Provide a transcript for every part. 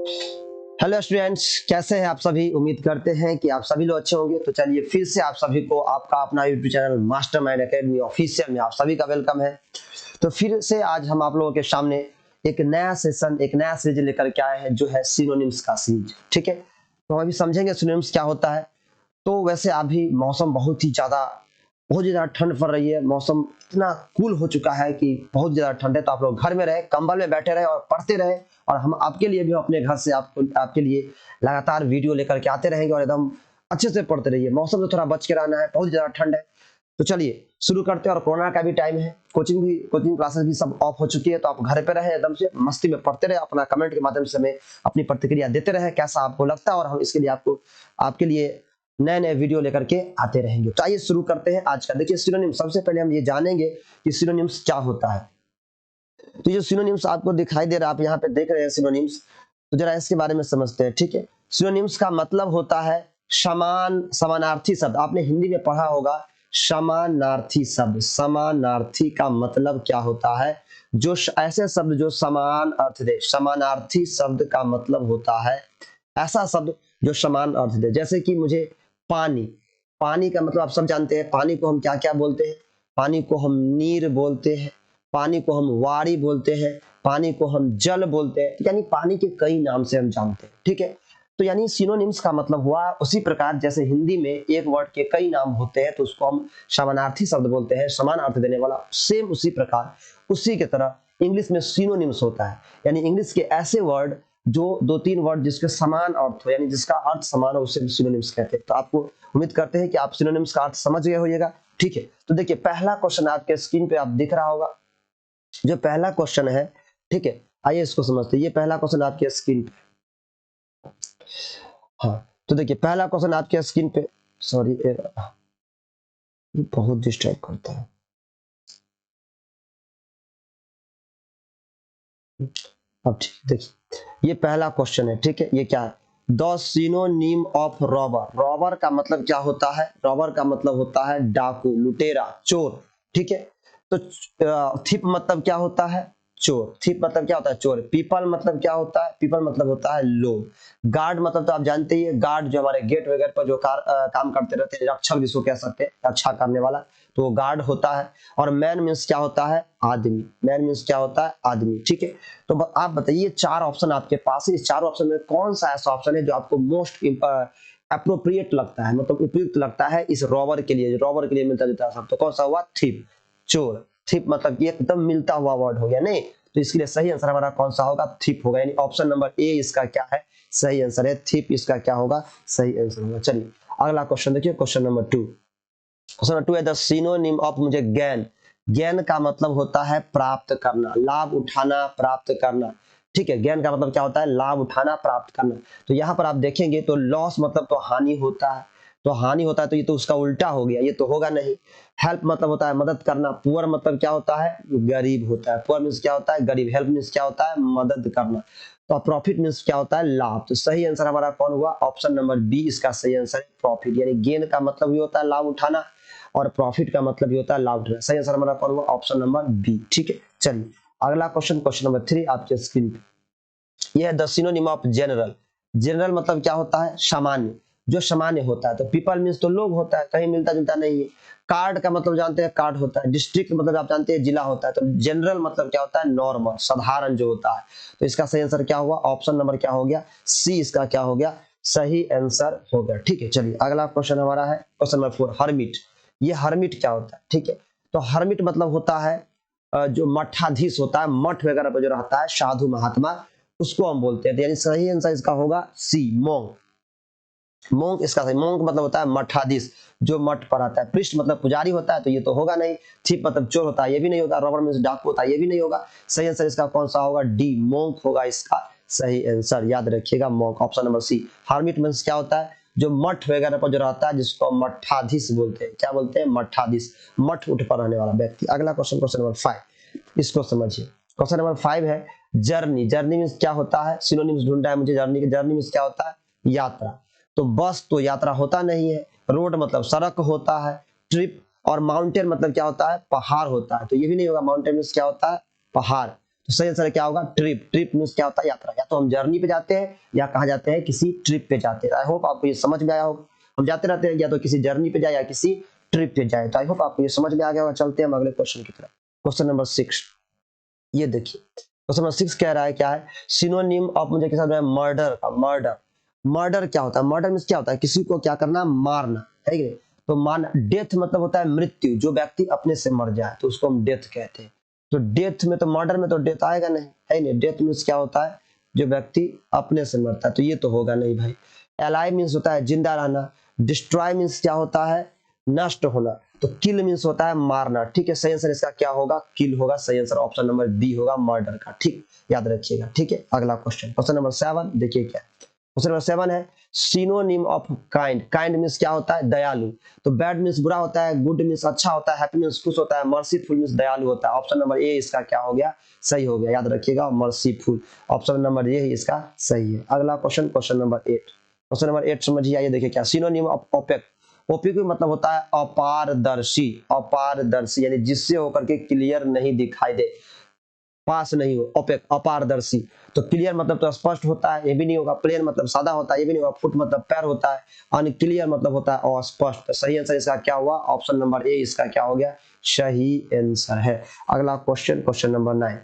Hello students, कैसे हैं आप सभी। उम्मीद करते हैं कि आप सभी लोग अच्छे होंगे। तो चलिए फिर से आप सभी को आपका अपना YouTube channel mastermind academy official में आप सभी का वेलकम है। तो फिर से आज हम आप लोगों के सामने एक नया सेशन, एक नया सीरीज लेकर के आए हैं जो है सिनोनिम्स का सीरीज। ठीक है, तो हम अभी समझेंगे सिनोनिम्स क्या होता है। तो वैसे अभी मौसम बहुत ही ज्यादा ठंड पड़ रही है। मौसम इतना कूल हो चुका है कि बहुत ज्यादा ठंड है। तो आप लोग घर में रहे, कंबल में बैठे रहे और पढ़ते रहे। और हम आपके लिए भी अपने घर से आपके लिए लगातार वीडियो लेकर के आते रहेंगे और एकदम अच्छे से पढ़ते रहिए। मौसम से थोड़ा बच के रहना है, बहुत ज्यादा ठंड है। तो चलिए शुरू करते हैं। और कोरोना का भी टाइम है, कोचिंग क्लासेस भी सब ऑफ हो चुकी है। तो आप घर पे रहे, एकदम से मस्ती में पढ़ते रहे। अपना कमेंट के माध्यम से हमें अपनी प्रतिक्रिया देते रहे, कैसा आपको लगता है। और हम इसके लिए आपके लिए नए नए वीडियो लेकर के आते रहेंगे। तो आइए शुरू करते हैं आज का। देखिए सिनोनिम, सबसे पहले हम ये जानेंगे कि सिनोनिम्स क्या होता है। तो ये सिनोनिम्स आपको दिखाई दे रहा है, आप यहाँ पे देख रहे हैं सिनोनिम्स। तो जरा इसके बारे में समझते हैं। ठीक है, सिनोनिम्स का मतलब होता है समानार्थी शब्द। आपने हिंदी में पढ़ा होगा समानार्थी शब्द। समानार्थी का मतलब क्या होता है? जो ऐसे शब्द जो समान अर्थ दे। समानार्थी शब्द का मतलब होता है ऐसा शब्द जो समान अर्थ दे। जैसे कि मुझे पानी, पानी का मतलब आप सब जानते हैं। पानी को हम क्या क्या बोलते हैं? पानी को हम नीर बोलते हैं, पानी को हम वारी बोलते हैं, पानी को हम जल बोलते हैं। यानी पानी के कई नाम से हम जानते हैं। ठीक है, तो यानी सिनोनिम्स का मतलब हुआ उसी प्रकार जैसे हिंदी में एक वर्ड के कई नाम होते हैं तो उसको हम समानार्थी शब्द बोलते हैं, समान अर्थ देने वाला। सेम उसी प्रकार, उसी की तरह इंग्लिश में सिनोनिम्स होता है। यानी इंग्लिश के ऐसे वर्ड जो दो तीन वर्ड जिसके समान अर्थ हो, यानी जिसका अर्थ समान हो, उसे सिनोनिम्स कहते हैं। तो आपको उम्मीद करते हैं कि आप सिनोनिम्स का अर्थ समझ गए होइएगा। ठीक है, तो देखिए पहला क्वेश्चन आपके स्क्रीन पे आप दिख रहा होगा। जो पहला क्वेश्चन है, ठीक है, आइए इसको समझते हैं। ये पहला क्वेश्चन आपके स्क्रीन पे, हाँ, तो देखिए पहला क्वेश्चन आपके स्क्रीन पे, सॉरी बहुत डिस्टर्ब करता है। अब ठीक, देखिए ये पहला क्वेश्चन है। ठीक है, ये क्या है? The synonym of robber. Robber का मतलब क्या होता है? रॉबर का मतलब होता है डाकू, लुटेरा, चोर। ठीक है, तो थिप मतलब क्या होता है? चोर। थिप मतलब क्या होता है? चोर। पीपल मतलब क्या होता है? पीपल मतलब होता है लोग। गार्ड मतलब तो आप जानते ही है, गार्ड जो हमारे गेट वगैरह पर जो काम करते रहते हैं, रक्षक जिसको कह सकते हैं, रक्षा करने वाला, तो वो गार्ड होता है। और मैन मीन्स क्या होता है? आदमी। मैन मीन्स क्या होता है? आदमी। ठीक है, तो आप बताइए, चार ऑप्शन आपके पास है। इस चार ऑप्शन में कौन सा ऐसा ऑप्शन है जो आपको मोस्ट अप्रोप्रिएट लगता है, मतलब उपयुक्त लगता है इस रॉबर के लिए? रॉबर के लिए मिलता जुलता शब्द तो कौन सा हुआ? थिप, चोर। थिप मतलब कि एकदम मिलता हुआ वर्ड हो गया, नहीं? तो इसके लिए सही आंसर हमारा कौन सा होगा? थिप होगा। यानी ऑप्शन नंबर ए इसका क्या है? सही आंसर है। थिप इसका क्या होगा? सही आंसर होगा। चलिए अगला क्वेश्चन देखिए, क्वेश्चन नंबर 2। क्वेश्चन नंबर 2 है द सिनोनिम ऑफ, मुझे गेन। गेन का मतलब होता है प्राप्त करना, लाभ उठाना, प्राप्त करना। ठीक है, गेन का मतलब क्या होता है? लाभ उठाना, प्राप्त करना। तो यहाँ पर आप देखेंगे तो लॉस मतलब तो हानि होता है। तो हानि होता है तो ये तो उसका उल्टा हो गया, ये तो होगा नहीं। हेल्प मतलब होता है मदद करना। पुअर मतलब क्या होता है? गरीब होता है। पुअर मीन्स क्या होता है? गरीब। हेल्प मीन्स क्या होता है? मदद करना। तो प्रॉफिट मीन्स क्या होता है? लाभ। तो सही आंसर हमारा कौन हुआ? ऑप्शन नंबर बी इसका सही आंसर है, प्रॉफिट। यानी गेन का मतलब ये होता है लाभ उठाना और प्रॉफिट का मतलब ये होता है लाभ उठाना। सही आंसर हमारा कौन हुआ? Option number B. ठीक है, चलिए अगला क्वेश्चन, क्वेश्चन नंबर 3 आपके स्क्रीन पे। यह है the synonym of general. General मतलब क्या होता है? सामान्य, जो सामान्य होता है। तो पीपल मीन्स तो लोग होता है, कहीं मिलता जुलता नहीं है। कार्ड का मतलब जानते हैं, कार्ड होता है। डिस्ट्रिक्ट मतलब आप जानते हैं, जिला होता है। तो जनरल मतलब क्या होता है? नॉर्मल, साधारण जो होता है। तो इसका सही आंसर क्या हुआ? ऑप्शन नंबर क्या हो गया? सी इसका क्या हो गया? सही आंसर हो गया। ठीक है, चलिए अगला क्वेश्चन हमारा है क्वेश्चन नंबर 4, हर्मिट। ये हर्मिट क्या होता है? ठीक है, तो हर्मिट मतलब होता है जो मठाधीश होता है, मठ वगैरह पर जो रहता है, साधु महात्मा, उसको हम बोलते हैं। तो यानी सही आंसर इसका होगा सी, मोंग। मोंग इसका सही। मोंग मतलब होता है मठाधीश, जो मठ पर आता है। पृष्ठ मतलब पुजारी होता है, तो ये तो होगा नहीं। थिप मतलब चोर होता है, ये भी नहीं होगा। रॉबर मीन्स डाकू होता है, ये भी नहीं होगा। सही आंसर इसका कौन सा होगा? डी, मोंग होगा इसका सही आंसर। याद रखिएगा, मोंग, option number C. Hermit means क्या होता है? जो मठ वगैरह पर जो रहता है, जिसको मठाधीश बोलते हैं। क्या बोलते हैं? मठाधीश, मठ उठ पर रहने वाला व्यक्ति। अगला क्वेश्चन, क्वेश्चन नंबर 5, इसको समझिए। क्वेश्चन नंबर 5 है जर्नी। जर्नी मीन्स क्या होता है? सिनोनिम्स ढूंढना है मुझे जर्नी के। जर्नी मीन्स क्या होता है? यात्रा। तो बस तो यात्रा होता नहीं है। रोड मतलब सड़क होता है। ट्रिप और माउंटेन मतलब क्या होता है? पहाड़ होता है, तो ये भी नहीं होगा। माउंटेन मीन्स क्या होता है? पहाड़। तो सही आंसर क्या होगा ट्रिप। ट्रिप मीन्स क्या होता है यात्रा, या तो हम जर्नी पे जाते हैं या कहाँ जाते हैं किसी ट्रिप पे जाते हैं। आई होप आपको ये समझ में आया होगा। हम जाते रहते हैं या तो किसी जर्नी पे जाए या किसी ट्रिप पे जाए। तो आई होप आपको ये समझ में आ गया होगा। चलते हैं हम अगले क्वेश्चन की तरफ। क्वेश्चन नंबर 6 ये देखिए। क्वेश्चन नंबर 6 कह रहा है क्या है सिनोनिम ऑफ, मुझे के साथ मर्डर का। मर्डर, मर्डर क्या होता है? मर्डर मीन्स क्या होता है किसी को क्या करना, मारना, है कि नहीं। तो मान डेथ मतलब होता है मृत्यु, जो व्यक्ति अपने से मर जाए तो उसको हम डेथ कहते हैं। तो डेथ में तो मर्डर में तो डेथ आएगा नहीं, है नहीं। डेथ मीन्स क्या होता है जो व्यक्ति अपने से मरता है, तो ये तो होगा नहीं भाई। एलाइव मीन्स होता है जिंदा रहना। डिस्ट्रॉय मीन्स क्या होता है नष्ट होना। तो किल मीन्स होता है मारना। ठीक है, सही आंसर इसका क्या होगा किल होगा। सही आंसर ऑप्शन नंबर बी होगा मर्डर का। ठीक, याद रखिएगा। ठीक है, अगला क्वेश्चन, क्वेश्चन नंबर 7 देखिए क्या है। क्वेश्चन नंबर 7 है synonym of kind. Kind means क्या होता है दयालु। तो बैड मीन्स बुरा होता है, गुड मीन्स अच्छा होता है, हैप्पी मीन्स खुश होता है, मर्सीफुल मीन्स दयालु होता है। ऑप्शन नंबर ए इसका क्या हो गया सही हो गया, याद रखिएगा मर्सीफुल। ऑप्शन नंबर ए इसका सही है। अगला question, question number 8। Question number 8 समझिए, आइए देखिए क्या सिनोनिम ऑफ ओपेक। ओपेक मतलब होता है अपारदर्शी। अपारदर्शी यानी जिससे होकर के क्लियर नहीं दिखाई दे, पास नहीं हो। ओपेक अपारदर्शी। तो क्लियर मतलब तो स्पष्ट होता है, ये भी नहीं होगा। प्लेन मतलब सादा होता है, ये भी नहीं होगा। फुट मतलब पैर होता है। अनक्लियर मतलब होता है अस्पष्ट। तो सही आंसर इसका क्या हुआ ऑप्शन नंबर ए इसका क्या हो गया सही आंसर है। अगला question, question number 9।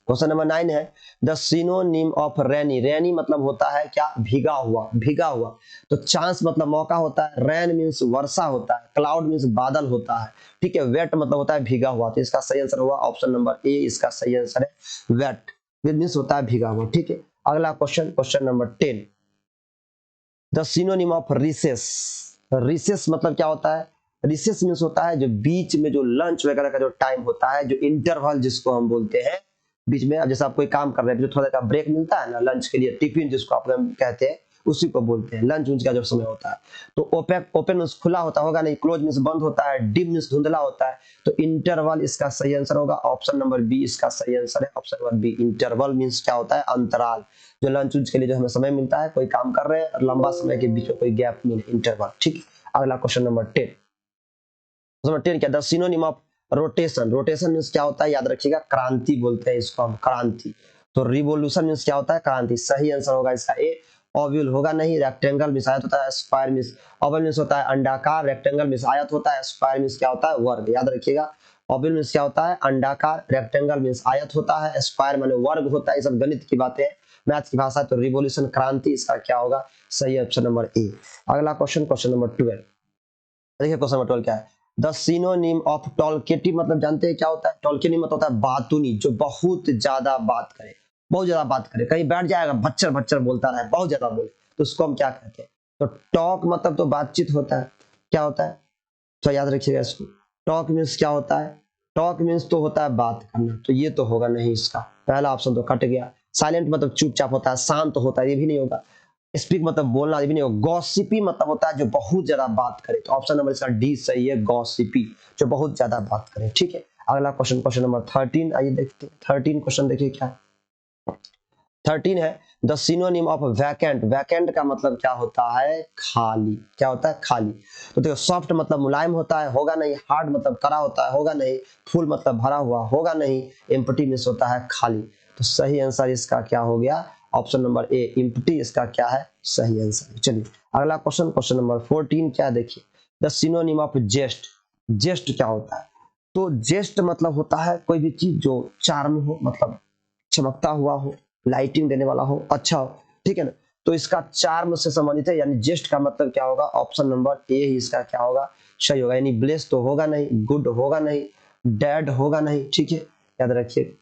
Question number 9 है द सिनोनिम ऑफ रेनी। रेनी मतलब होता है क्या भीगा हुआ, भीगा हुआ। तो चांस मतलब मौका होता है। रेन मीन्स वर्षा होता है। क्लाउड मीन्स बादल होता है। ठीक है, वेट मतलब होता है भीगा हुआ। तो इसका सही आंसर हुआ ऑप्शन नंबर ए इसका सही आंसर है वेट। वेट मीन्स होता है भीगा हुआ। ठीक है, अगला question, question number 10 the synonym of recess. Recess मतलब क्या होता है रिसेस मीन्स होता है जो बीच में जो लंच वगैरह का जो टाइम होता है, जो इंटरवल जिसको हम बोलते हैं बीच में। अब जैसे आप कोई काम कर रहे हैं जो थोड़ा का ब्रेक मिलता है ना लंच के लिए, टिफिन जिसको आप कहते हैं उसी को बोलते हैं लंच उंच का जो समय होता है। तो ओपन ओपन मीन्स खुला होता होगा नहीं, क्लोज मीन्स बंद होता है, डिम मीन्स धुंधला होता है। तो इंटरवल इसका सही आंसर होगा ऑप्शन नंबर बी इसका सही आंसर है। Option number B interval means क्या होता है अंतराल, जो लंच उंच के लिए जो हमें समय मिलता है, कोई काम कर रहे हैं और लंबा समय के बीच में कोई गैप मिले, इंटरवल। ठीक है, अगला क्वेश्चन नंबर 10। नंबर 10 क्या the synonym of rotation. Rotation means क्या होता है याद रखिएगा क्रांति बोलते हैं इसको हम, क्रांति। तो रिवोल्यूशन मीन्स क्या होता है क्रांति। सही आंसर होगा इसका ए। ओव्यूल होगा नहीं। रेक्टेंगल मीन्स आयत होता है। स्क्वायर मीन्स, ओवल मीन्स होता है अंडाकार, रेक्टेंगल मीन्स आयत होता है, स्क्वायर मीन्स क्या होता है वर्ग। याद रखिएगा ओवल मीन्स क्या होता है अंडाकार, रेक्टेंगल मीन्स आयत होता है, स्क्वायर माने वर्ग होता है। ये सब गणित की बातें हैं, मैथ की भाषा। तो रिवोल्यूशन क्रांति इसका क्या होगा सही ऑप्शन नंबर ए। अगला क्वेश्चन, क्वेश्चन नंबर 12। देखिए क्वेश्चन नंबर 12 क्या है द सिनोनिम ऑफ टॉलकेटिव। मतलब जानते हैं क्या होता है टॉलकेटिव मतलब होता है बातूनी, जो बहुत ज्यादा बात करे, बहुत ज्यादा बात करे, कहीं बैठ जाएगा भच्चर भच्चर बोलता रहे, बहुत ज्यादा बोले, तो उसको हम क्या कहते हैं। तो टॉक मतलब तो बातचीत होता है, क्या होता है तो याद रखिएगा इसको। टॉक मीन्स क्या होता है टॉक मीन्स तो होता है बात करना, तो ये तो होगा नहीं इसका, पहला ऑप्शन तो कट गया। साइलेंट मतलब चुपचाप होता है, शांत होता है, ये भी नहीं होगा। स्पीक मतलब बोलना, ये भी नहीं होगा। गॉसिपी मतलब होता है जो बहुत ज्यादा बात करे, तो ऑप्शन नंबर इसका डी सही है गॉसिपी, जो बहुत ज्यादा बात करे। ठीक है, अगला क्वेश्चन, क्वेश्चन नंबर 13 आइए देखते हैं। 13 क्वेश्चन देखिए क्या है। 13 है the synonym of vacant. Vacant का मतलब क्या होता है खाली, क्या होता है खाली। तो देखो सॉफ्ट मतलब मुलायम होता है, होगा नहीं। हार्ड मतलब कड़ा होता है, होगा नहीं। फुल मतलब भरा हुआ, होगा नहीं। एम्प्टी मीन्स होता है खाली। तो सही आंसर इसका क्या हो गया ऑप्शन नंबर ए एम्प्टी इसका क्या है सही आंसर। चलिए अगला क्वेश्चन, क्वेश्चन नंबर 14 क्या देखिए द सिनोनिम ऑफ जेस्ट। जेस्ट क्या होता है तो जेस्ट मतलब होता है कोई भी चीज जो चार्म हो, मतलब चमकता हुआ हो, लाइटिंग देने वाला हो, अच्छा हो, ठीक है ना। तो इसका चार्म से संबंधित है, यानी जेस्ट का मतलब क्या होगा ऑप्शन नंबर ए ही इसका क्या होगा सही होगा। यानी ब्लेस तो होगा नहीं, गुड होगा नहीं, डेड होगा नहीं। ठीक है, याद रखिए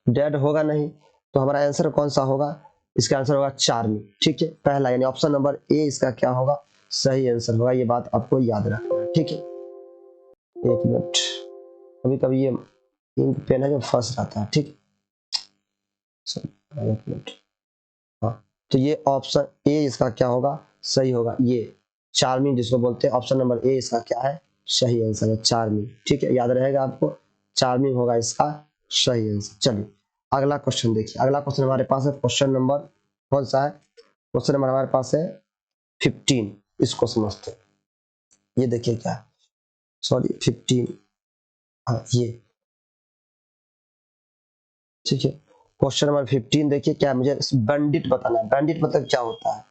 डेड होगा नहीं। तो हमारा आंसर कौन सा होगा इसका आंसर होगा चार्मिंग। ठीक है, पहला यानी ऑप्शन नंबर ए इसका क्या होगा सही आंसर होगा। ये बात आपको याद रखना है। ठीक है, एक मिनट, कभी कभी ये इंक पेन है जो फंस जाता है। ठीक, एक मिनट। हाँ, तो ये ऑप्शन ए इसका क्या होगा सही होगा, ये चार्मिंग जिसको बोलते हैं। ऑप्शन नंबर ए इसका क्या है सही आंसर है चार्मिंग। ठीक है, याद रहेगा आपको, चार्मिंग होगा इसका सही आंसर। चलिए अगला क्वेश्चन देखिए। अगला क्वेश्चन हमारे पास है क्वेश्चन नंबर कौन सा है क्वेश्चन नंबर हमारे पास है 15। इसको समझते हैं। ये देखिए क्या है, सॉरी 15, हाँ ये ठीक है। क्वेश्चन नंबर 15 देखिए क्या है, मुझे बंडित बताना है। बंडित मतलब क्या होता है,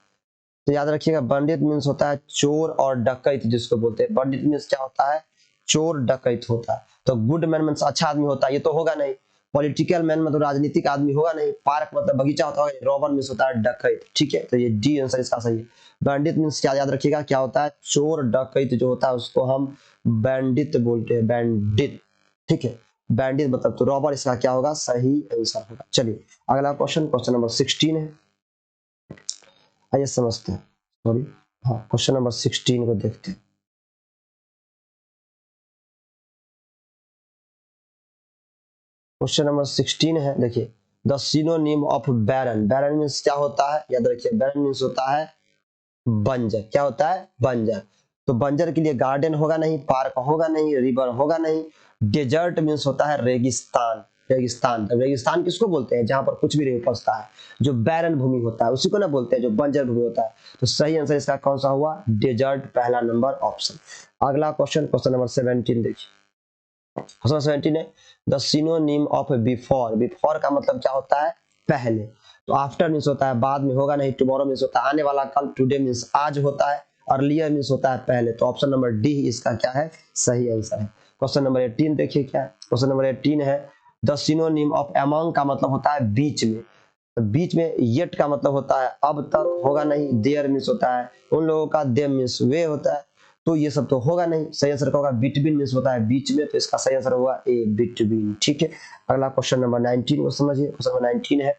तो याद रखिएगा बंडित मीन्स होता है चोर और डकैत जिसको बोलते हैं। बंडित मीन्स क्या होता है, चोर डकैत होता है। तो गुड मैन मीन्स अच्छा आदमी होता है, ये तो होगा नहीं। पॉलिटिकल मैन मतलब राजनीतिक आदमी होगा नहीं। पार्क मतलब बगीचा होता है। रॉबर मीन्स होता है डकैत, ठीक है। तो ये डी आंसर इसका सही है। बैंडित मीन्स क्या, याद रखिएगा क्या होता है, चोर डकैत जो होता है उसको हम बैंडित बोलते हैं, बैंडित, ठीक है। बैंडित मतलब तो रॉबर इसका क्या होगा, सही आंसर होगा। चलिए अगला क्वेश्चन, क्वेश्चन नंबर 16 है, आइए समझते हैं। सॉरी, हाँ क्वेश्चन नंबर 16 को देखते हैं। क्वेश्चन नंबर 16 है, देखिए the synonym of barren. Barren means क्या होता है, याद रखिए बैरन मीन्स होता है बंजर। क्या होता है, बंजर। तो बंजर के लिए गार्डन होगा नहीं, पार्क होगा नहीं, रिवर होगा नहीं। डेजर्ट मीन्स होता है रेगिस्तान। रेगिस्तान, रेगिस्तान किसको बोलते हैं, जहां पर कुछ भी नहीं उपजता है, जो बैरन भूमि होता है उसी को ना बोलते हैं, जो बंजर भूमि होता है। तो सही आंसर इसका कौन सा हुआ, डेजर्ट, पहला नंबर ऑप्शन। अगला क्वेश्चन, क्वेश्चन नंबर 17 देखिए। क्वेश्चन 17 है, the synonym of before. Before का मतलब क्या होता है, पहले। तो आफ्टर मीन्स होता है बाद में, होगा नहीं। टुमारो मीन्स होता है आने वाला कल। टुडे मीन्स आज होता है। अर्लियर मीन्स होता है पहले। तो ऑप्शन नंबर डी इसका क्या है, सही आंसर है। क्वेश्चन नंबर 18 देखिए क्या है। क्वेश्चन नंबर 18 है, द सिनोनिम ऑफ अमंग का मतलब होता है बीच में। तो बीच में येट का मतलब होता है अब तक, होगा नहीं। देयर मीन्स होता है उन लोगों का। देम मीन्स वे होता है। तो ये सब तो होगा नहीं। सही आंसर का होगा बिटवीन मीन्स होता है बीच में। तो इसका सही आंसर होगा ए, बिटवीन, ठीक है। अगला क्वेश्चन नंबर 19 को समझिए। क्वेश्चन नंबर 19 है,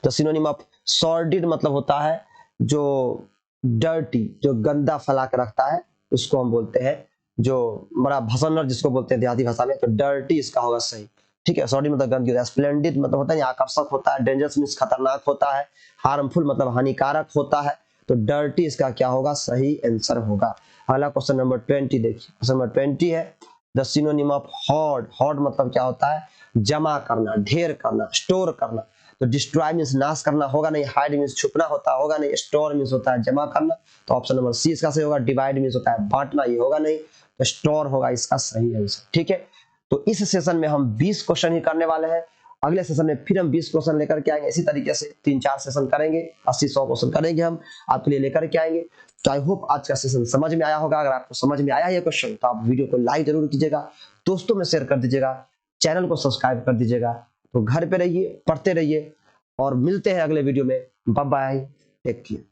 द सिनोनिम ऑफ सॉर्डिड मतलब होता है जो डर्टी, जो गंदा फैला के रखता है उसको हम बोलते हैं, जो बड़ा भसन्नर जिसको बोलते हैं देहाती भाषा में। तो डर्टी इसका होगा सही, ठीक है। सॉर्डिड मतलब गंदगी होता है। स्प्लेंडिड मतलब होता है आकर्षक होता है। डेंजरस मीन्स खतरनाक होता है। हार्मफुल मतलब हानिकारक होता है। तो डर्टी इसका क्या होगा, सही आंसर होगा। अगला क्वेश्चन नंबर 20 देखिए। क्वेश्चन नंबर 20 है, द सिनोनिम ऑफ हॉर्ड। हॉर्ड मतलब क्या होता है, जमा करना, ढेर करना, स्टोर करना। तो डिस्ट्रॉय मीन्स नाश करना, होगा नहीं। हाइड मीन्स छुपना होता, होगा नहीं। स्टोर मीन्स होता है जमा करना। तो ऑप्शन नंबर सी इसका सही होगा। डिवाइड मीन्स होता है बांटना, ये होगा नहीं। तो स्टोर होगा इसका सही आंसर, ठीक है। तो इस सेशन में हम 20 क्वेश्चन ही करने वाले हैं। अगले सेशन में फिर हम 20 क्वेश्चन लेकर के आएंगे। इसी तरीके से 3-4 सेशन करेंगे, 80-100 क्वेश्चन करेंगे हम आपके लिए लेकर के आएंगे। तो आई होप आज का सेशन समझ में आया होगा। अगर आपको समझ में आया ये क्वेश्चन तो आप वीडियो को लाइक जरूर कीजिएगा, दोस्तों में शेयर कर दीजिएगा, चैनल को सब्सक्राइब कर दीजिएगा। तो घर पे रहिए, पढ़ते रहिए और मिलते हैं अगले वीडियो में। Bye bye, take care.